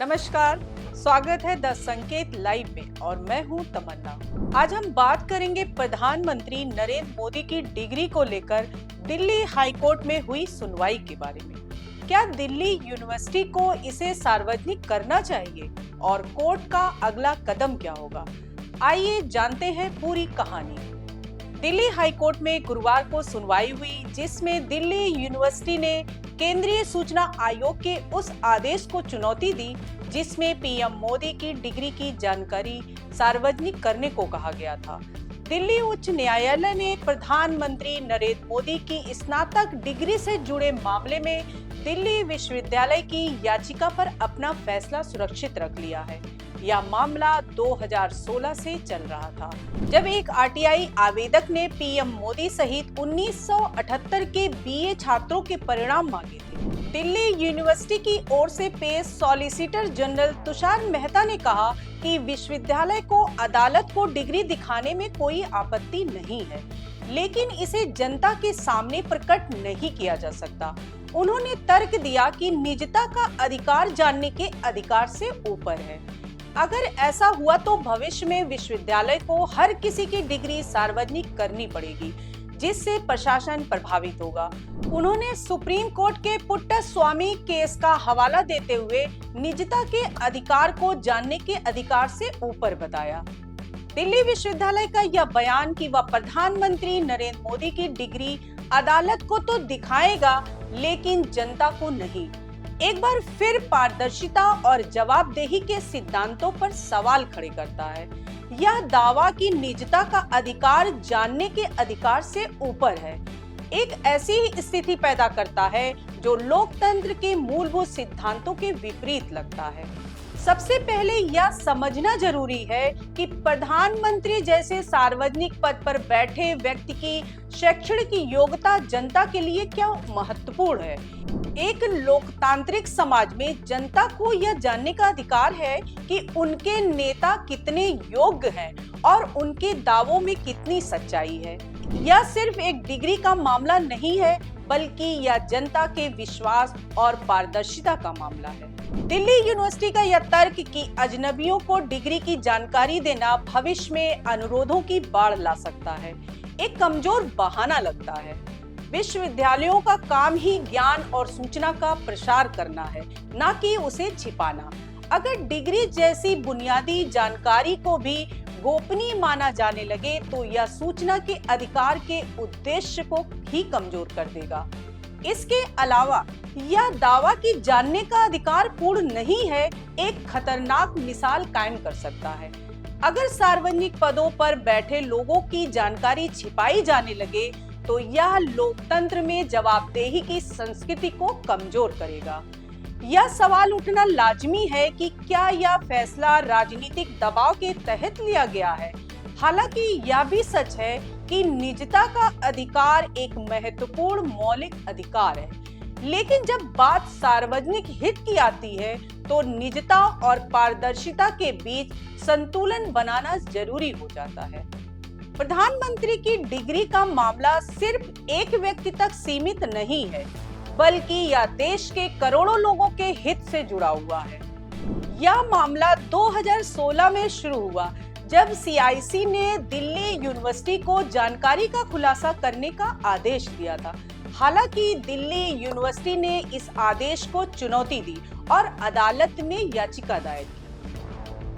नमस्कार, स्वागत है द संकेत लाइव में और मैं हूं तमन्ना। आज हम बात करेंगे प्रधानमंत्री नरेंद्र मोदी की डिग्री को लेकर दिल्ली हाई कोर्ट में हुई सुनवाई के बारे में। क्या दिल्ली यूनिवर्सिटी को इसे सार्वजनिक करना चाहिए और कोर्ट का अगला कदम क्या होगा? आइए जानते हैं पूरी कहानी। दिल्ली हाई कोर्ट में गुरुवार को सुनवाई हुई, जिसमें दिल्ली यूनिवर्सिटी ने केंद्रीय सूचना आयोग के उस आदेश को चुनौती दी जिसमें पीएम मोदी की डिग्री की जानकारी सार्वजनिक करने को कहा गया था। दिल्ली उच्च न्यायालय ने प्रधानमंत्री नरेंद्र मोदी की स्नातक डिग्री से जुड़े मामले में दिल्ली विश्वविद्यालय की याचिका पर अपना फैसला सुरक्षित रख लिया है। यह मामला 2016 से चल रहा था, जब एक आरटीआई आवेदक ने पीएम मोदी सहित 1978 के बीए छात्रों के परिणाम मांगे थे। दिल्ली यूनिवर्सिटी की ओर से पेश सॉलिसिटर जनरल तुषार मेहता ने कहा कि विश्वविद्यालय को अदालत को डिग्री दिखाने में कोई आपत्ति नहीं है, लेकिन इसे जनता के सामने प्रकट नहीं किया जा सकता। उन्होंने तर्क दिया कि निजता का अधिकार जानने के अधिकार से ऊपर है। अगर ऐसा हुआ तो भविष्य में विश्वविद्यालय को हर किसी की डिग्री सार्वजनिक करनी पड़ेगी, जिससे प्रशासन प्रभावित होगा। उन्होंने सुप्रीम कोर्ट के पुट्टास्वामी केस का हवाला देते हुए निजता के अधिकार को जानने के अधिकार से ऊपर बताया। दिल्ली विश्वविद्यालय का यह बयान कि वह प्रधानमंत्री नरेंद्र मोदी की डिग्री अदालत को तो दिखाएगा, लेकिन जनता को नहीं, एक बार फिर पारदर्शिता और जवाबदेही के सिद्धांतों पर सवाल खड़े करता है। यह दावा कि निजता का अधिकार जानने के अधिकार से ऊपर है, एक ऐसी स्थिति पैदा करता है जो लोकतंत्र के मूलभूत सिद्धांतों के विपरीत लगता है। सबसे पहले यह समझना जरूरी है कि प्रधानमंत्री जैसे सार्वजनिक पद पर बैठे व्यक्ति की शैक्षणिक योग्यता जनता के लिए क्या महत्वपूर्ण है। एक लोकतांत्रिक समाज में जनता को यह जानने का अधिकार है कि उनके नेता कितने योग्य हैं और उनके दावों में कितनी सच्चाई है। यह सिर्फ एक डिग्री का मामला नहीं है, बल्कि यह जनता के विश्वास और पारदर्शिता का मामला है। दिल्ली यूनिवर्सिटी का यह तर्क कि अजनबियों को डिग्री की जानकारी देना भविष्य में अनुरोधों की बाढ़ ला सकता है, एक कमजोर बहाना लगता है। विश्वविद्यालयों का काम ही ज्ञान और सूचना का प्रसार करना है, न कि उसे छिपाना। अगर डिग्री जैसी बुनियादी जानकारी को भी गोपनीय माना जाने लगे तो यह सूचना के अधिकार के उद्देश्य को ही कमजोर कर देगा। इसके अलावा यह दावा कि जानने का अधिकार पूर्ण नहीं है, एक खतरनाक मिसाल कायम कर सकता है। अगर सार्वजनिक पदों पर बैठे लोगों की जानकारी छिपाई जाने लगे तो यह लोकतंत्र में जवाबदेही की संस्कृति को कमजोर करेगा। यह सवाल उठना लाजमी है कि क्या यह फैसला राजनीतिक दबाव के तहत लिया गया है। हालांकि यह भी सच है कि निजता का अधिकार एक महत्वपूर्ण मौलिक अधिकार है, लेकिन जब बात सार्वजनिक हित की आती है तो निजता और पारदर्शिता के बीच संतुलन बनाना जरूरी हो जाता है। प्रधानमंत्री की डिग्री का मामला सिर्फ एक व्यक्ति तक सीमित नहीं है, बल्कि यह देश के करोड़ों लोगों के हित से जुड़ा हुआ है। यह मामला 2016 में शुरू हुआ, जब सीआईसी ने दिल्ली यूनिवर्सिटी को जानकारी का खुलासा करने का आदेश दिया था। हालांकि दिल्ली यूनिवर्सिटी ने इस आदेश को चुनौती दी और अदालत में याचिका दायर की।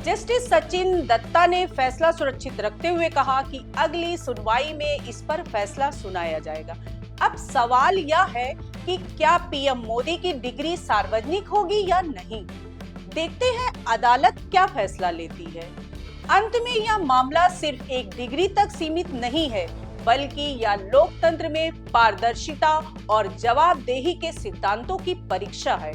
जस्टिस सचिन दत्ता ने फैसला सुरक्षित रखते हुए कहा कि अगली सुनवाई में इस पर फैसला सुनाया जाएगा। अब सवाल यह है कि क्या पीएम मोदी की डिग्री सार्वजनिक होगी या नहीं। देखते हैं अदालत क्या फैसला लेती है। अंत में यह मामला सिर्फ एक डिग्री तक सीमित नहीं है, बल्कि यह लोकतंत्र में पारदर्शिता और जवाबदेही के सिद्धांतों की परीक्षा है।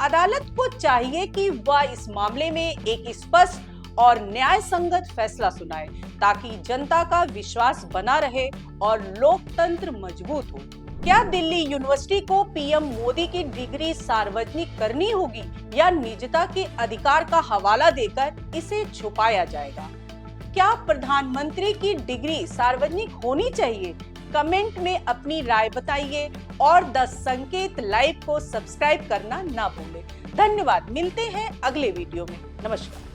अदालत को चाहिए कि वह इस मामले में एक स्पष्ट और न्याय संगत फैसला सुनाए, ताकि जनता का विश्वास बना रहे और लोकतंत्र मजबूत हो। क्या दिल्ली यूनिवर्सिटी को पीएम मोदी की डिग्री सार्वजनिक करनी होगी या निजता के अधिकार का हवाला देकर इसे छुपाया जाएगा? क्या प्रधानमंत्री की डिग्री सार्वजनिक होनी चाहिए? कमेंट में अपनी राय बताइए और द संकेत लाइव को सब्सक्राइब करना ना भूलें। धन्यवाद। मिलते हैं अगले वीडियो में। नमस्कार।